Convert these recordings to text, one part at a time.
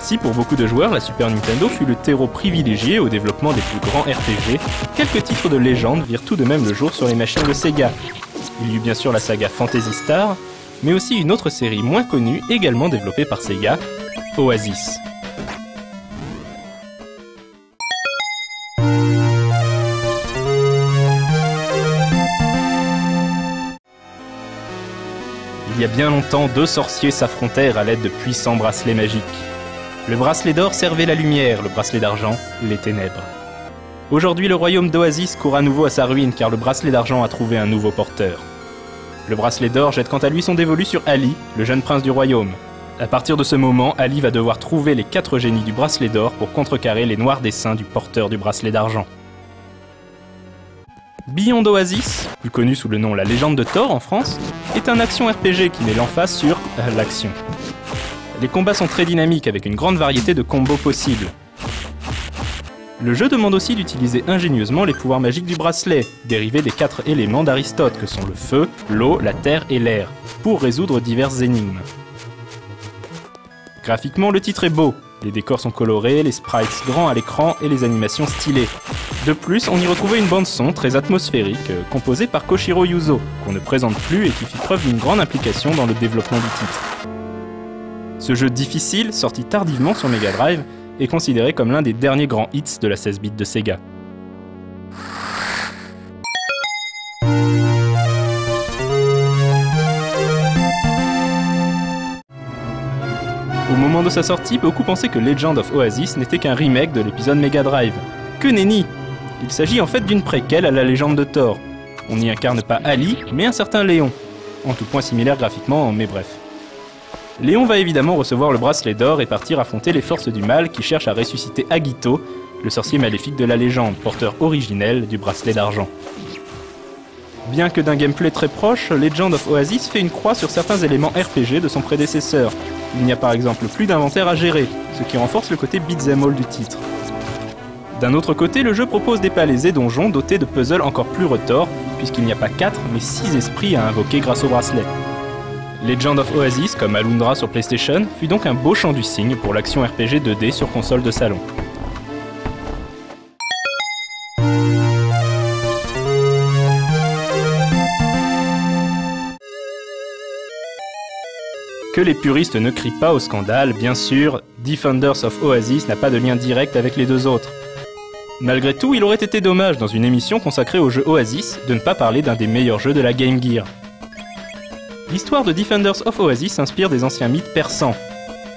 Si pour beaucoup de joueurs, la Super Nintendo fut le terreau privilégié au développement des plus grands RPG, quelques titres de légende virent tout de même le jour sur les machines de Sega. Il y eut bien sûr la saga Phantasy Star, mais aussi une autre série moins connue, également développée par Sega, Oasis. Il y a bien longtemps, deux sorciers s'affrontèrent à l'aide de puissants bracelets magiques. Le bracelet d'or servait la lumière, le bracelet d'argent, les ténèbres. Aujourd'hui, le royaume d'Oasis court à nouveau à sa ruine car le bracelet d'argent a trouvé un nouveau porteur. Le bracelet d'or jette quant à lui son dévolu sur Ali, le jeune prince du royaume. À partir de ce moment, Ali va devoir trouver les 4 génies du bracelet d'or pour contrecarrer les noirs desseins du porteur du bracelet d'argent. Beyond Oasis, plus connu sous le nom La Légende de Thor en France, est un action RPG qui met l'emphase sur l'action. Les combats sont très dynamiques avec une grande variété de combos possibles. Le jeu demande aussi d'utiliser ingénieusement les pouvoirs magiques du bracelet, dérivés des 4 éléments d'Aristote que sont le feu, l'eau, la terre et l'air, pour résoudre diverses énigmes. Graphiquement, le titre est beau. Les décors sont colorés, les sprites grands à l'écran et les animations stylées. De plus, on y retrouvait une bande-son très atmosphérique, composée par Koshiro Yuzo, qu'on ne présente plus et qui fit preuve d'une grande implication dans le développement du titre. Ce jeu difficile, sorti tardivement sur Mega Drive, est considéré comme l'un des derniers grands hits de la 16 bits de Sega. Au moment de sa sortie, beaucoup pensaient que Legend of Oasis n'était qu'un remake de l'épisode Mega Drive. Que nenni! Il s'agit en fait d'une préquelle à la légende de Thor. On n'y incarne pas Ali, mais un certain Léon. En tout point similaire graphiquement, mais bref. Léon va évidemment recevoir le bracelet d'or et partir affronter les forces du mal qui cherchent à ressusciter Agito, le sorcier maléfique de la légende, porteur originel du bracelet d'argent. Bien que d'un gameplay très proche, Legend of Oasis fait une croix sur certains éléments RPG de son prédécesseur. Il n'y a par exemple plus d'inventaire à gérer, ce qui renforce le côté beat'em all du titre. D'un autre côté, le jeu propose des palais et donjons dotés de puzzles encore plus retors, puisqu'il n'y a pas 4 mais 6 esprits à invoquer grâce au bracelet. Legend of Oasis, comme Alundra sur PlayStation, fut donc un beau chant du cygne pour l'action RPG 2D sur console de salon. Que les puristes ne crient pas au scandale, bien sûr, Defenders of Oasis n'a pas de lien direct avec les deux autres. Malgré tout, il aurait été dommage dans une émission consacrée au jeu Oasis de ne pas parler d'un des meilleurs jeux de la Game Gear. L'histoire de Defenders of Oasis s'inspire des anciens mythes persans.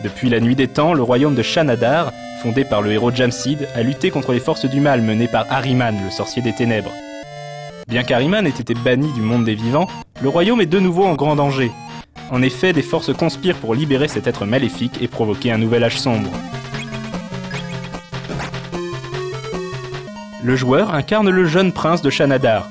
Depuis la nuit des temps, le royaume de Shanadar, fondé par le héros Jamsid, a lutté contre les forces du mal menées par Ahriman, le sorcier des ténèbres. Bien qu'Ahriman ait été banni du monde des vivants, le royaume est de nouveau en grand danger. En effet, des forces conspirent pour libérer cet être maléfique et provoquer un nouvel âge sombre. Le joueur incarne le jeune prince de Shanadar.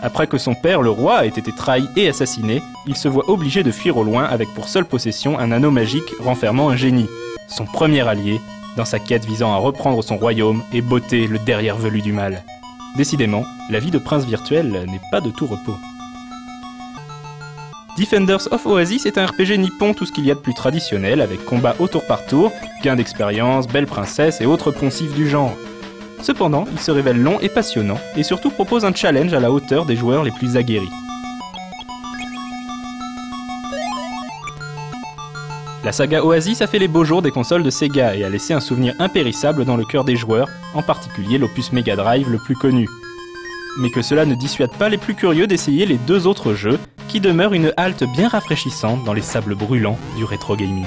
Après que son père, le roi, ait été trahi et assassiné, il se voit obligé de fuir au loin avec pour seule possession un anneau magique renfermant un génie, son premier allié, dans sa quête visant à reprendre son royaume et botter le derrière velu du mal. Décidément, la vie de prince virtuel n'est pas de tout repos. Defenders of Oasis est un RPG nippon tout ce qu'il y a de plus traditionnel, avec combat au tour par tour, gain d'expérience, belle princesse et autres poncifs du genre. Cependant, il se révèle long et passionnant, et surtout propose un challenge à la hauteur des joueurs les plus aguerris. La saga Oasis a fait les beaux jours des consoles de Sega et a laissé un souvenir impérissable dans le cœur des joueurs, en particulier l'opus Mega Drive le plus connu. Mais que cela ne dissuade pas les plus curieux d'essayer les deux autres jeux, qui demeurent une halte bien rafraîchissante dans les sables brûlants du rétro gaming.